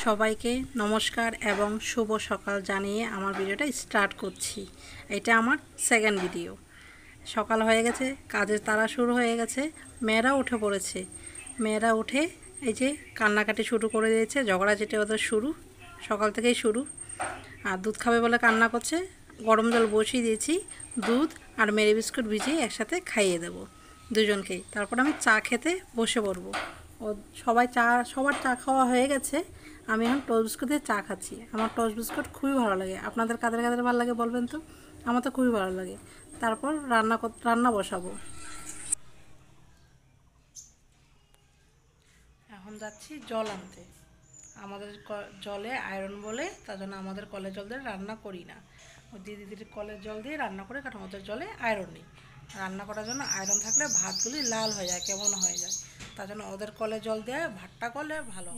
সবাইকে নমস্কার এবং শুভ সকাল জানিয়ে আমার ভিডিওটা স্টার্ট করছি। এটা আমার সেকেন্ড ভিডিও। সকাল হয়ে গেছে, কাজের তাড়া শুরু হয়ে গেছে, মেয়েরা উঠে পড়েছে। মেয়েরা উঠে এই যে কান্নাকাটি শুরু করে দিয়েছে, ঝগড়াঝাটি ওদের শুরু, সকাল থেকেই শুরু। আর দুধ খাবে বলে কান্না করছে। গরম জল বসিয়ে দিয়েছি, দুধ আর মেরি বিস্কুট ভিজিয়ে একসাথে খাইয়ে দেবো দুজনকেই। তারপর আমি চা খেতে বসে পড়বো। ও সবার চা খাওয়া হয়ে গেছে। আমি এখন টোস্ট বিস্কুট দিয়ে চা খাচ্ছি। আমার টোস্ট বিস্কুট খুবই ভালো লাগে। আপনাদের কাদের কাদের ভালো লাগে বলবেন তো? আমার তো খুবই ভালো লাগে। তারপর রান্না বসাবো। এখন যাচ্ছি জল আনতে। আমাদের জলে আয়রন বলে, তার জন্য আমাদের কলের জল দিয়ে রান্না করি না। ওই দিদির কলের জল দিয়ে রান্না করে, কারণ ওদের জলে আয়রন নেই। রান্না করার জন্য আয়রন থাকলে ভাতগুলি লাল হয়ে যায়, কেমন হয়ে যায়। তার জন্য ওদের কলের জল দিয়ে ভাতটা করলে ভালো।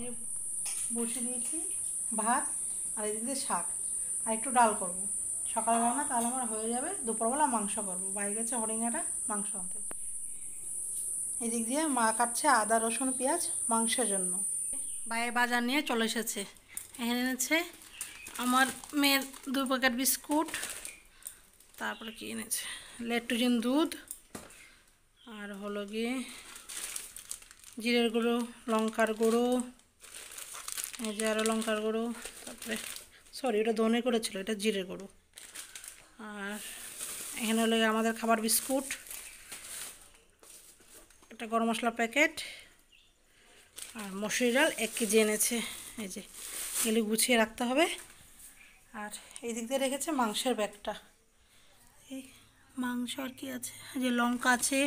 বসে দিয়েছি ভাত, আর এদিকে শাক, আর একটু ডাল করবো সকালবেলা না, তাহলে আমার হয়ে যাবে। দুপুরবেলা মাংস করবো, বাইরে গেছে হরিঙ্গাটা মাংস আনতে। এদিক দিয়ে মা কাটছে আদা রসুন পেঁয়াজ মাংসের জন্য। বাইরে বাজার নিয়ে চলে এসেছে। এখানে এনেছে আমার মেয়ের 2 প্যাকেট বিস্কুট, তারপরে কি এনেছে লেট্টোজেন দুধ, আর হলো গিয়ে জিরের গুঁড়ো, লঙ্কার গুঁড়ো, এই যে আরও লঙ্কার গুঁড়ো, তারপরে সরি ওটা ধনে করেছিল, এটা জিরের গুঁড়ো। আর এখানে হলো আমাদের খাবার বিস্কুট, একটা গরম মশলা প্যাকেট, আর মসুরি ডাল 1 কেজি এনেছে। এই যে এগুলি গুছিয়ে রাখতে হবে। আর এই দিক দিয়ে রেখেছে মাংসের ব্যাগটা। এই মাংস আর কি আছে, যে লঙ্কা আছে,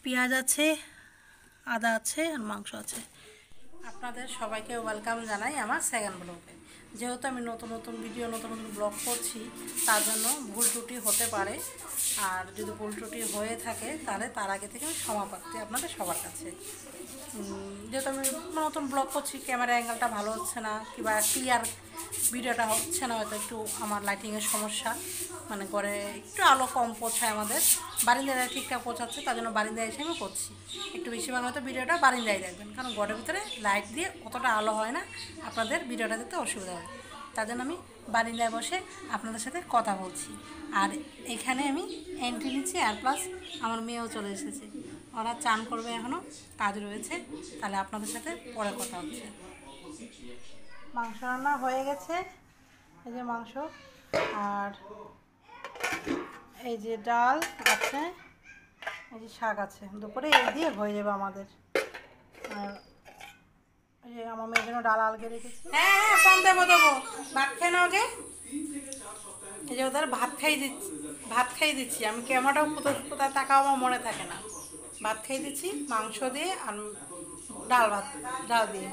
পেঁয়াজ আছে, আদা আছে, আর মাংস আছে। আপনাদের সবাইকে ওয়েলকাম জানাই আমার সেকেন্ড ব্লগে। যেহেতু আমি নতুন নতুন ভিডিও, নতুন নতুন ব্লগ করছি, তার জন্য ভুল ত্রুটি হতে পারে। আর যদি ভুল ত্রুটি হয়ে থাকে তাহলে তার আগে থেকে আমি ক্ষমা প্রার্থী আপনাদের সবার কাছে। যেহেতু আমি নতুন ব্লগ করছি, ক্যামেরা অ্যাঙ্গেলটা ভালো হচ্ছে না, কিংবা ক্লিয়ার ভিডিওটা হচ্ছে না, হয়তো একটু আমার লাইটিংয়ের সমস্যা, মানে ঘরে একটু আলো কম পৌঁছায় আমাদের। বারিন্দায় ঠিকঠাক পৌঁছাচ্ছে, তার জন্য বারিন্দায় এসে আমি করছি। একটু বেশিরভাগ হয়তো ভিডিওটা বারিন্দায় দেখবেন, কারণ ঘরের ভিতরে লাইট দিয়ে অতটা আলো হয় না, আপনাদের ভিডিওটা দেখতে অসুবিধা হয়। তার জন্য আমি বারিন্দায় বসে আপনাদের সাথে কথা বলছি। আর এখানে আমি এন্ট্রি নিচ্ছি, আর প্লাস আমার মেয়েও চলে এসেছে। ওরা চান করবে, এখনও কাজ রয়েছে। তাহলে আপনাদের সাথে পরে কথা হচ্ছে। মাংস রান্না হয়ে গেছে, এই যে মাংস, আর এই যে ডাল আছে, এই যে শাক আছে। দুপুরে এই দিয়ে হয়ে যাবে আমাদের। আর এই যে আমার মেয়ের জন্য ডাল আলগে রেখেছি। হ্যাঁ ফোন দেবো ভাত খেয়ে নাও গে। এই যে ওদের ভাত খাইয়ে দিচ্ছি আমি। ক্যামেরাটাও কোথায় তাকাও আমার মনে থাকে না। ভাত খাইয়ে দিচ্ছি মাংস দিয়ে আর ডাল দিয়ে।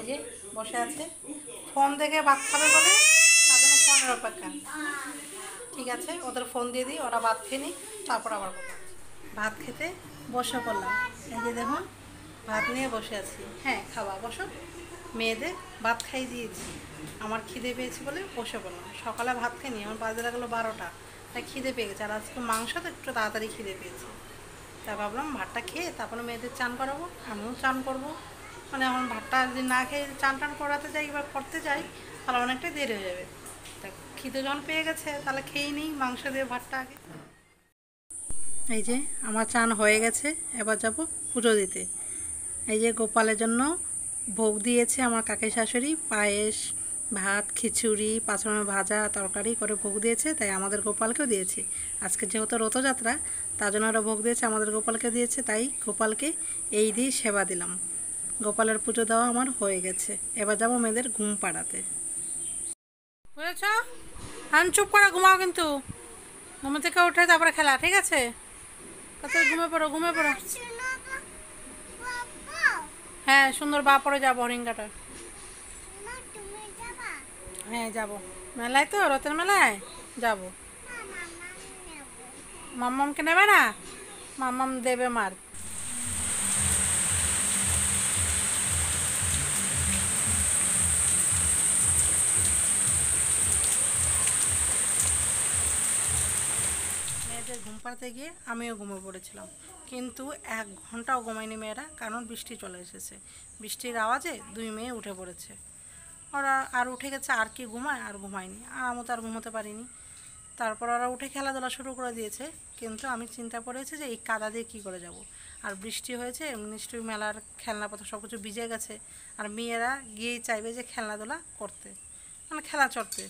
এই যে বসে আছে, ফোন দেখে ভাত খাবে বলে, তার জন্য ফোনের অপেক্ষা। ঠিক আছে, ওদের ফোন দিয়ে দিই, ওরা ভাত খেয়ে নিই, তারপর আবার কথা। ভাত খেতে বসে পড়লাম। এই যে দেখুন ভাত নিয়ে বসে আছি। হ্যাঁ খাওয়া বসো। মেয়েদের ভাত খাইয়ে দিয়েছি, আমার খিদে পেয়েছি বলে বসে পড়লাম। সকালে ভাত খাইনি, আমার বাজে লাগলো 12টা, তাই খিদে পেয়ে গেছে। আর আজকে মাংস তো একটু তাড়াতাড়ি খিদে পেয়েছি, তাই ভাবলাম ভাতটা খেয়ে তারপরে মেয়েদের চান করাবো, আমিও চান করবো। মানে এখন ভাতটা যদি না খেয়ে চান করাতে যাই বা করতে যাই, তাহলে অনেকটাই দেরি হয়ে যাবে। তা খিদে যখন পেয়ে গেছে, তাহলে খেয়েই নিই মাংস দিয়ে ভাতটা আগে। এই যে আমার চান হয়ে গেছে, এবার যাব পুজো দিতে। এই যে গোপালের জন্য ভোগ দিয়েছে আমার কাকি শাশুড়ি, পায়েস, ভাত, খিচুড়ি, পাঁচরকমের ভাজা তরকারি করে ভোগ দিয়েছে। তাই আমাদের গোপালকেও দিয়েছে। আজকে যেহেতু রথযাত্রা, তার জন্য ওরা ভোগ দিয়েছে, আমাদের গোপালকে দিয়েছে। তাই গোপালকে এই দিয়ে সেবা দিলাম। গোপালের পুজো দেওয়া আমার হয়ে গেছে। এবার যাবো মেয়েদের ঘুম পাড়াতে। বুঝেছ? হ্যাঁ চুপ করে ঘুমাও, কিন্তু ঘুম থেকে উঠে তারপরে খেলা, ঠিক আছে? কত ঘুমে পড়ো, ঘুমে পড়ো। হ্যাঁ সুন্দর বা পরে যাবো হরিঙ্গাটা। হ্যাঁ যাবো মেলায়, তো রথের মেলায় যাবো। মাম্মামকে নেবে না? মাম্মাম দেবে মার। মেয়েদের ঘুম পাড়াতে গিয়ে আমিও ঘুমিয়ে পড়েছিলাম, কিন্তু 1 ঘন্টাও ঘুমায়নি মেয়েরা, কারণ বৃষ্টি চলে এসেছে। বৃষ্টির আওয়াজে 2 মেয়ে উঠে পড়েছে। ওরা আর উঠে গেছে, আর কি ঘুমায়, আর ঘুমায়নি। আর আমি তো আর ঘুমোতে পারিনি। তারপর ওরা উঠে খেলাধুলা শুরু করে দিয়েছে, কিন্তু আমি চিন্তা করেছি যে এই কাদা দিয়ে কী করে যাব। আর বৃষ্টি হয়েছে, নিশ্চয়ই মেলার খেলনাপত্র সব কিছু ভিজে গেছে, আর মেয়েরা গিয়েই চাইবে যে খেলনাধুলা করতে, মানে খেলা চড়তে।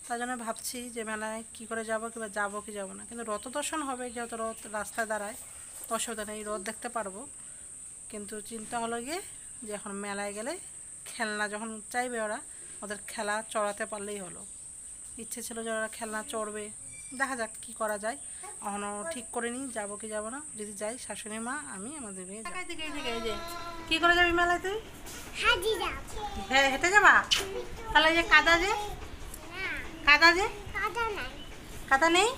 তার জন্য ভাবছি যে মেলায় কী করে যাবো, কিংবা যাবো কি যাবো না। কিন্তু রথ দর্শন হবে, যেহেতু রথ রাস্তায় দাঁড়ায়, অসুবিধা নেই, রথ দেখতে পারবো। কিন্তু চিন্তা হলো গিয়ে যে এখন মেলায় গেলে খেলনা যখন চাইবে ওরা, ওদের খেলা চড়াতে পারলেই হলো। ইচ্ছে ছিল যে ওরা খেলনা চড়বে, দেখা যাক কী করা যায়। এখনও ঠিক করে নিই যাবো কি যাবো না। যদি যাই, শাশুড়ি মা আমি আমাদের মেয়ে এই যে কী করে যাবি মেলায় তুই? হ্যাঁ, হেঁটে যাবা? তাহলে এই যে কাদা যে কাদা নেই,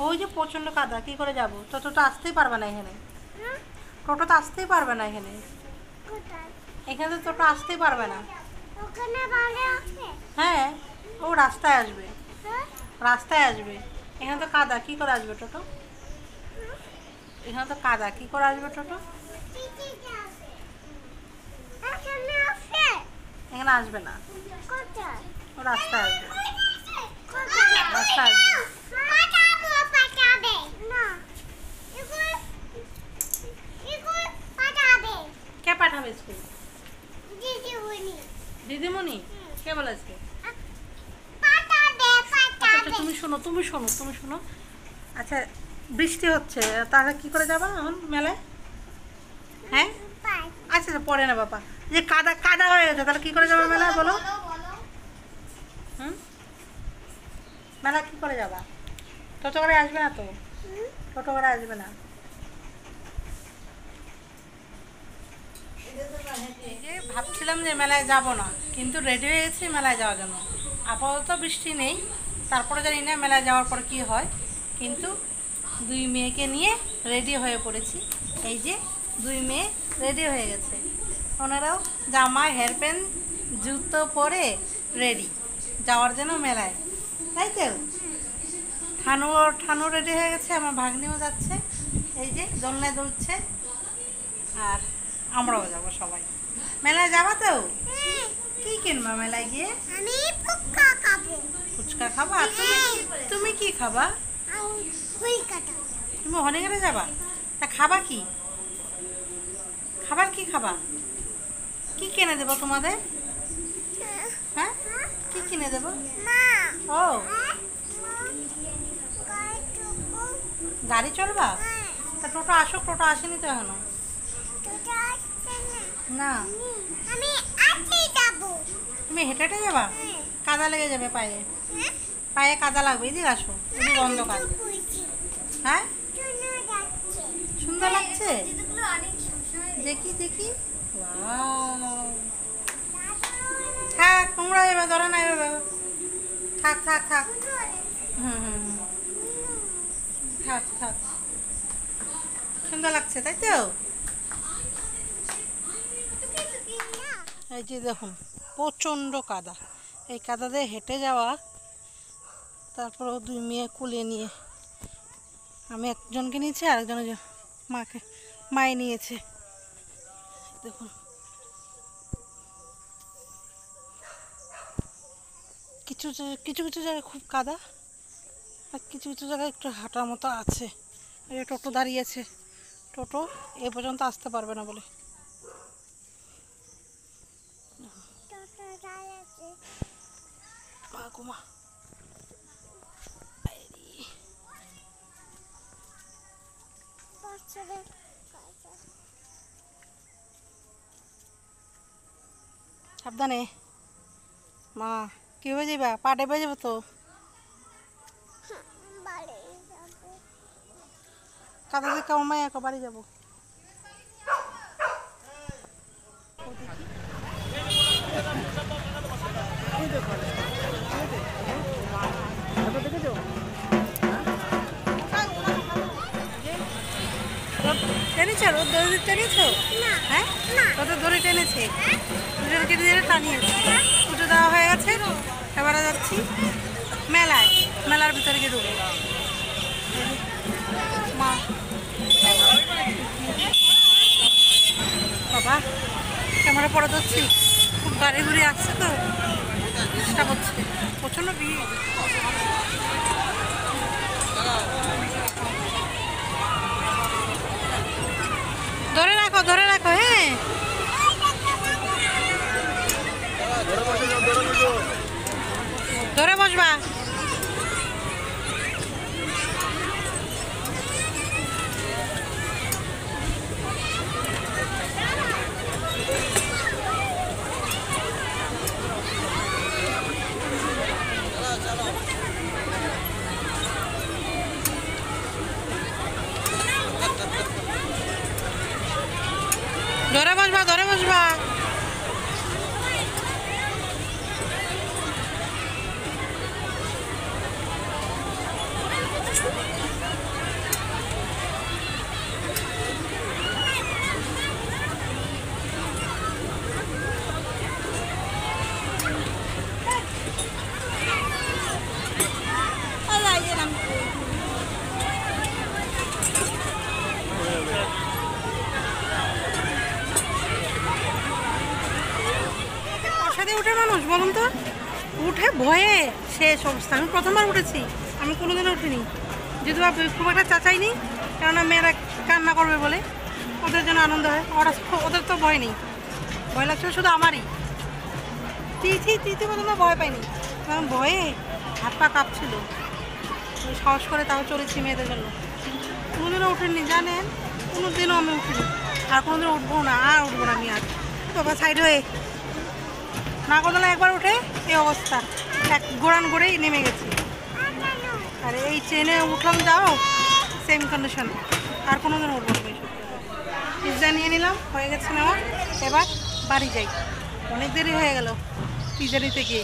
ওই যে প্রচণ্ড কাদা, কী করে যাবো? টোটো আসতেই পারবে না এখানে, টোটো তো আসতেই পারবে না এখানে, এখানে তো টোটো আসতেই পারবে না। হ্যাঁ, ও রাস্তায় আসবে, রাস্তায় আসবে। এখানে তো কাদা, কী করে আসবে টোটো? এখানে তো কাদা, কী করে আসবে টোটো? এখানে আসবে না, ও রাস্তায় আসবে, রাস্তায় আসবে। কে পাঠাবে স্কুল? দিদিমণি। কে বলেছে? আচ্ছা, তুমি শোনো। আচ্ছা, বৃষ্টি হচ্ছে, তাহলে কি করে যাবা এখন মেলায়? হ্যাঁ, আচ্ছা পরে না বাবা, যে কাদা হয়ে গেছে, তাহলে কি করে যাবে মেলায় বলো? মেলা কি করে যাবা? টোটো করে আসবে না তো, টোটো করে আসবে না। ভাবছিলাম যে মেলায় যাব না, কিন্তু রেডি হয়ে গেছি মেলায় যাওয়ার জন্য। আপাতত বৃষ্টি নেই, তারপরে জানি না মেলায় যাওয়ার পর কি হয়। কিন্তু 2 মেয়েকে নিয়ে রেডি হয়ে পড়েছি। এই যে 2 মেয়ে রেডি হয়ে গেছে, ওনারাও জামা, হেয়ার প্যান্ট, জুতো পরে রেডি যাওয়ার জন্য মেলায়, তাই তো? ঠানু রেডি হয়ে গেছে, আমার ভাগ্নিও যাচ্ছে, এই যে দোলনায় দুলছে। আর আমরাও যাব সবাই। মেলায় যাবা তো? কি কিনবা মেলায় গিয়ে? আমি ফুচকা খাবো। ফুচকা খাবা? তুমি কি খাবা? তুমি হনিগারে যাবা? তা খাবা কি? খাবার কি খাবা? কি কিনে দেবো তোমাদের? হ্যাঁ, কি কিনে দেবো? ও, গাড়ি চলবা? তা টোটো আসুক, টোটো আসেনি তো এখনো। না, তুমি হেঁটে হেঁটে যাবা? কাদা লেগে যাবে পায়ে, পায়ে কাদা লাগবে। এদিকে আসো, এদিকে অন্ধকার। হ্যাঁ, সুন্দর লাগছে, দেখি। থাক, তোমরা যাবে, ধরে না যাবে, থাক। হুম, থাক। সুন্দর লাগছে, তাই তো? এই যে দেখুন, প্রচণ্ড কাদা। এই কাদা দিয়ে হেঁটে যাওয়া, তারপর 2 মেয়ে কুলে নিয়ে, আমি একজনকে নিয়েছি, আরেকজনের মায়ে নিয়েছে। দেখুন, কিছু জায়গায় খুব কাদা, আর কিছু জায়গায় একটু হাঁটার মতো আছে। এই টোটো দাঁড়িয়েছে, টোটো এ পর্যন্ত আসতে পারবে না বলে। সাবধানে মা, কি হয়ে যাবা? পা ডেবে যাবো তো। কাদা থেকে মাই এক বাড়ি যাবো। টেনেছ? রোদ দড়ি টেনেছ? হ্যাঁ, রোদের দড়ি টেনেছে, দুজনকে দিয়ে টানিয়েছে। পুজো দেওয়া হয়ে গেছে, এবারে যাচ্ছি মেলায়। মেলার ভিতরে গিয়ে ঢুকবো। মা বাবা ক্যামেরা পড়ে যাচ্ছি, খুব গাড়ি ঘুরে আসছে তো চেষ্টা করছে, প্রচণ্ড ভিড়। ধরে রাখো হ্যাঁ। ধরে বসবা। ধরে বসবা। উঠে মানুষ বলুন তো, উঠে ভয়ে শেষ অবস্থা। আমি প্রথমবার উঠেছি, আমি কোনোদিনও উঠিনি, যদি খুব একটা চাচাইনি, কেননা মেয়েরা কান্না করবে বলে, ওদের জন্য আনন্দ হয়। ওদের তো ভয় নেই, ভয় লাগছিল শুধু আমারই। তিথি প্রথমে ভয় পাইনি, কারণ ভয়ে হাত পা কাঁপছিল। সাহস করে তাও চলেছি মেয়েদের জন্য। কোনোদিনও উঠিনি জানেন, কোনোদিনও আমি উঠিনি, আর কোনোদিনও উঠবো না, আর উঠবো না আমি। আর বাবা সাইড হয়ে নাগরদোলা একবার উঠে এই অবস্থা, এক গোড়ান গড়েই নেমে গেছি। আর এই ট্রেনে উঠলাম, যাও সেম কন্ডিশন, আর কোনোদিন উঠবো না। পিৎজা নিয়ে নিলাম, হয়ে গেছে নেওয়া, এবার বাড়ি যাই, অনেক দেরি হয়ে গেল পিৎজা নিতে গিয়ে।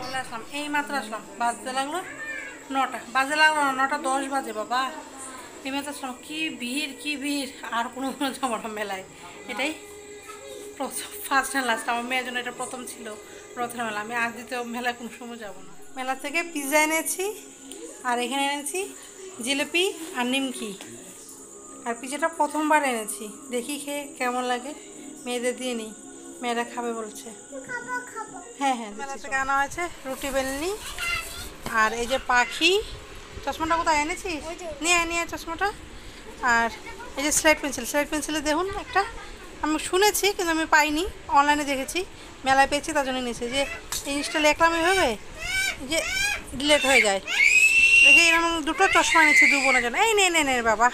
চলে আসলাম, এই মাত্র আসলাম, বাজতে লাগলো 9টা, বাজে লাগলো না, 9:10 বাজে বাবা। এই মাত্র আসলাম, কি ভিড়, আর কোনো যাবো না মেলায়। এটাই ফার্স্ট অ্যান্ড লাস্ট, আমার মেয়ের জন্য এটা প্রথম ছিল রথের মেলা। আমি আজ দ্বিতীয় মেলায় কোনো সময় যাবো না। মেলা থেকে পিৎজা এনেছি, আর এখানে এনেছি জিলিপি আর নিমকি। আর পিৎজাটা প্রথমবার এনেছি, দেখি খেয়ে কেমন লাগে, মেয়েদের দিয়ে নিই, মেয়েরা খাবে বলছে। হ্যাঁ, মেলা থেকে আনা হয়েছে রুটি বেলনি, আর এই যে পাখি। চশমাটা কোথায় এনেছি, নিয়ে চশমাটা। আর এই যে স্লেট পেন্সিলে দেখুন একটা, আমি শুনেছি কিন্তু আমি পাইনি, অনলাইনে দেখেছি, মেলায় পেয়েছি, তার জন্য নিয়েছি। যে এই জিনিসটা লেখলাম এভাবে যে ডিলেট হয়ে যায়। এই যে এরকম দুটো চশমা এনেছি দু বোনের জন্য। এই নে বাবা,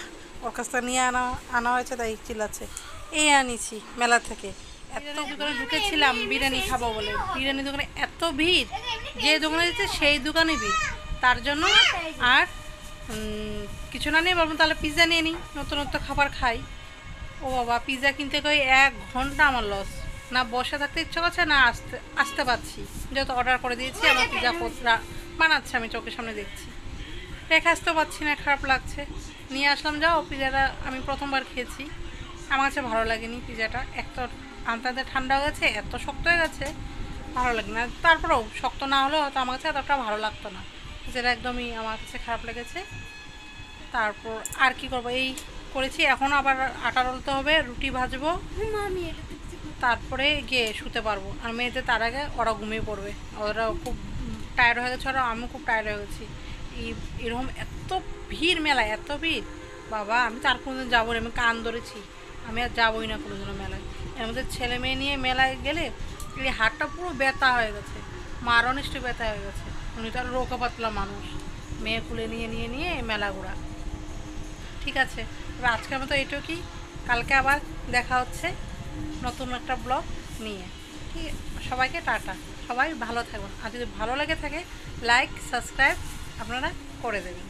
ওর কাছ থেকে নিয়ে আনা হয়েছে, তাই চিল্লাচ্ছে। এই আনিছি মেলা থেকে। এত দোকানে ঢুকেছিলাম বিরিয়ানি খাবো বলে, বিরিয়ানি দোকানে এত ভিড়, যে দোকানে দিচ্ছে সেই দোকানে ভিড়, তার জন্য আর কিছু না নিয়ে ভাবলাম তাহলে পিৎজা নিয়ে নিই, নতুন খাবার খাই। ও বাবা, পিৎজা কিনতে গিয়ে 1 ঘন্টা আমার লস, না বসে থাকতে ইচ্ছা করছে, না আসতে পারছি। যেহেতু অর্ডার করে দিয়েছি, আমার পিৎজা বানাচ্ছে, আমি চোখের সামনে দেখছি, রেখে আসতেও পারছি না, খারাপ লাগছে। নিয়ে আসলাম, যাও পিৎজাটা আমি প্রথমবার খেয়েছি, আমার কাছে ভালো লাগেনি পিৎজাটা। একটা আনতে ঠান্ডা হয়ে গেছে, এত শক্ত হয়ে গেছে, ভালো লাগে না। তারপরেও শক্ত না হলেও হয়তো আমার কাছে এতটা ভালো লাগতো না, যেটা একদমই আমার কাছে খারাপ লেগেছে। তারপর আর কি করবো, এই করেছি। এখন আবার আটা রলতে হবে, রুটি ভাজবো, তারপরে গিয়ে শুতে পারবো। আর মেয়েদের তার আগে ওরা ঘুমিয়ে পড়বে, ওরা খুব টায়ার্ড হয়ে গেছে, ওরা, আমিও খুব টায়ার্ড হয়ে গেছি। এরকম এত ভিড় মেলায়, এত ভিড় বাবা, আমি তার কোনোদিন যাবো না, আমি কান ধরেছি, আমি আর যাবোই না কোনোদিনও মেলায়। এর মধ্যে ছেলে মেয়ে নিয়ে মেলায় গেলে এই হাতটা পুরো ব্যথা হয়ে গেছে, মারও নিশ্চয়ই ব্যথা হয়ে গেছে। উনি তো আর রোগা পাতলা মানুষ, মেয়ে কুলে নিয়ে মেলা ঘোরা। ঠিক আছে, এবার আজকের মতো এইটুকুই, কি কালকে আবার দেখা হচ্ছে নতুন একটা ব্লগ নিয়ে। ঠিক আছে, সবাইকে টাটা, সবাই ভালো থাকবেন। আর যদি ভালো লেগে থাকে লাইক সাবস্ক্রাইব আপনারা করে দেবেন।